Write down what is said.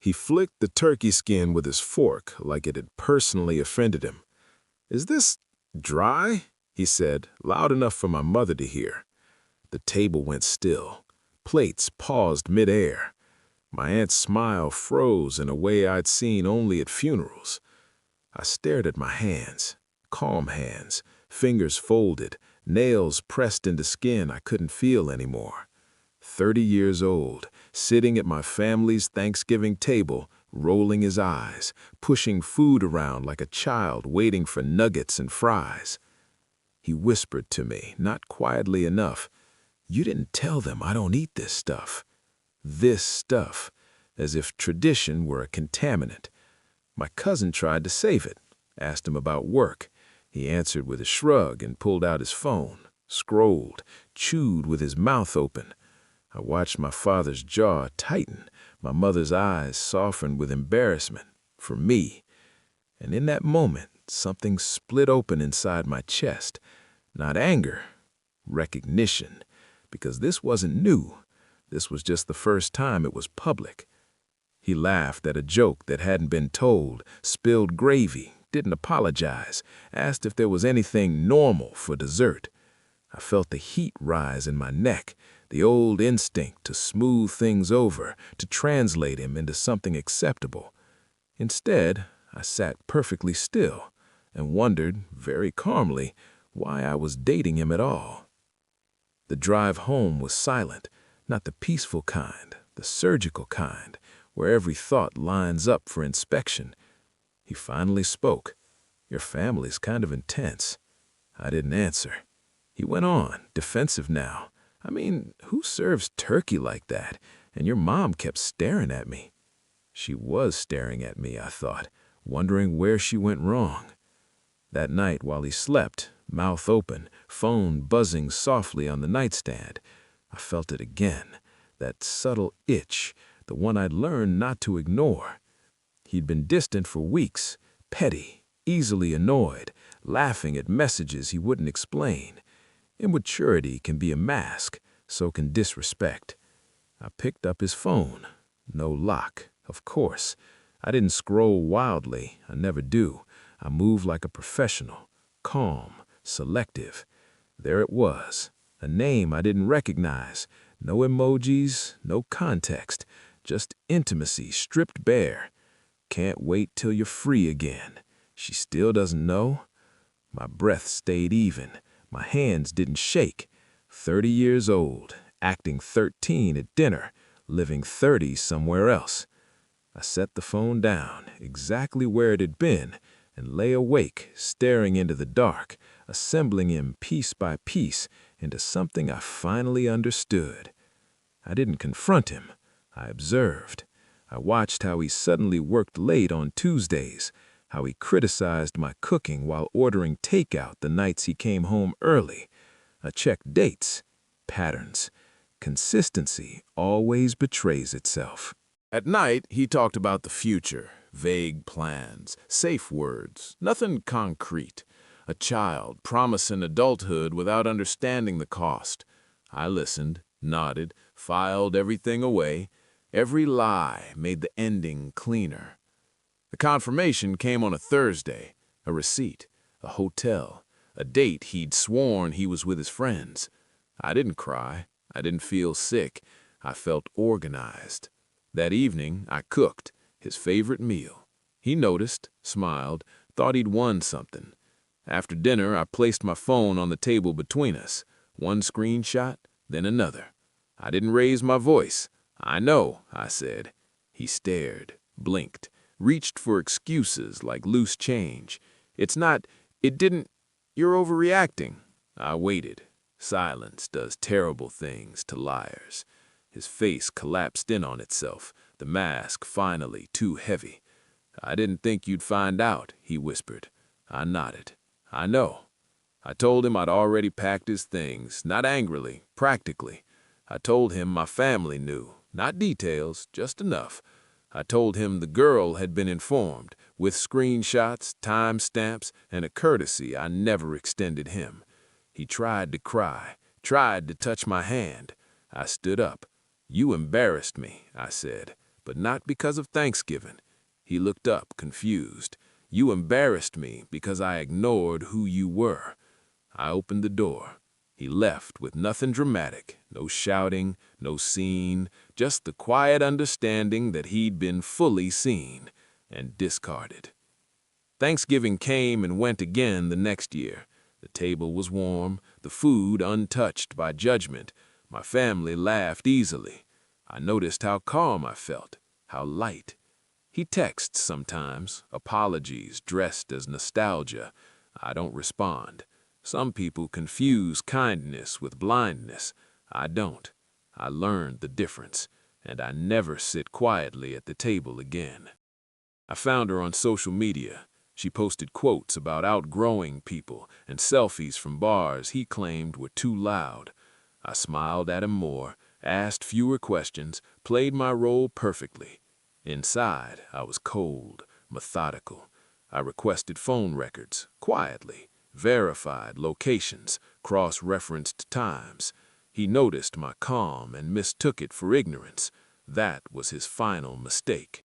He flicked the turkey skin with his fork like it had personally offended him. "Is this dry?" he said, loud enough for my mother to hear. The table went still. Plates paused midair. My aunt's smile froze in a way I'd seen only at funerals. I stared at my hands, calm hands, fingers folded, nails pressed into skin I couldn't feel anymore. 30 years old, sitting at my family's Thanksgiving table, rolling his eyes, pushing food around like a child waiting for nuggets and fries. He whispered to me, not quietly enough, "You didn't tell them I don't eat this stuff." This stuff, as if tradition were a contaminant. My cousin tried to save it, asked him about work. He answered with a shrug and pulled out his phone, scrolled, chewed with his mouth open. I watched my father's jaw tighten, my mother's eyes soften with embarrassment, for me. And in that moment, something split open inside my chest. Not anger, recognition, because this wasn't new. This was just the first time it was public. He laughed at a joke that hadn't been told, spilled gravy, didn't apologize, asked if there was anything normal for dessert. I felt the heat rise in my neck, the old instinct to smooth things over, to translate him into something acceptable. Instead, I sat perfectly still and wondered, very calmly, why I was dating him at all. The drive home was silent, not the peaceful kind, the surgical kind, where every thought lines up for inspection. He finally spoke. "Your family's kind of intense." I didn't answer. He went on, defensive now. "I mean, who serves turkey like that? And your mom kept staring at me." She was staring at me, I thought, wondering where she went wrong. That night while he slept, mouth open, phone buzzing softly on the nightstand, I felt it again, that subtle itch, the one I'd learned not to ignore. He'd been distant for weeks, petty, easily annoyed, laughing at messages he wouldn't explain. Immaturity can be a mask, so can disrespect. I picked up his phone. No lock, of course. I didn't scroll wildly, I never do. I moved like a professional, calm, selective. There it was, a name I didn't recognize. No emojis, no context, just intimacy stripped bare. "Can't wait till you're free again." She still doesn't know? My breath stayed even. My hands didn't shake. 30 years old, acting 13 at dinner, living 30 somewhere else. I set the phone down, exactly where it had been, and lay awake, staring into the dark, assembling him piece by piece into something I finally understood. I didn't confront him. I observed. I watched how he suddenly worked late on Tuesdays, how he criticized my cooking while ordering takeout the nights he came home early. I checked dates, patterns. Consistency always betrays itself. At night, he talked about the future, vague plans, safe words, nothing concrete. A child promising adulthood without understanding the cost. I listened, nodded, filed everything away. Every lie made the ending cleaner. The confirmation came on a Thursday, a receipt, a hotel, a date he'd sworn he was with his friends. I didn't cry. I didn't feel sick. I felt organized. That evening, I cooked, his favorite meal. He noticed, smiled, thought he'd won something. After dinner, I placed my phone on the table between us. One screenshot, then another. I didn't raise my voice. "I know," I said. He stared, blinked, reached for excuses like loose change. It didn't, you're overreacting." I waited. Silence does terrible things to liars. His face collapsed in on itself, the mask finally too heavy. "I didn't think you'd find out," he whispered. I nodded. "I know." I told him I'd already packed his things, not angrily, practically. I told him my family knew, not details, just enough. I told him the girl had been informed, with screenshots, timestamps, and a courtesy I never extended him. He tried to cry, tried to touch my hand. I stood up. "You embarrassed me," I said. but not because of Thanksgiving. He looked up, confused. You embarrassed me because I ignored who you were. I opened the door. He left with nothing dramatic, no shouting, no scene, just the quiet understanding that he'd been fully seen and discarded. Thanksgiving came and went again the next year. The table was warm, the food untouched by judgment. My family laughed easily. I noticed how calm I felt, how light. He texts sometimes, apologies dressed as nostalgia. I don't respond. Some people confuse kindness with blindness. I don't. I learned the difference, and I never sit quietly at the table again. I found her on social media. She posted quotes about outgrowing people and selfies from bars he claimed were too loud. I smiled at him more, asked fewer questions, played my role perfectly. Inside, I was cold, methodical. I requested phone records, quietly, verified locations, cross-referenced times. He noticed my calm and mistook it for ignorance. That was his final mistake.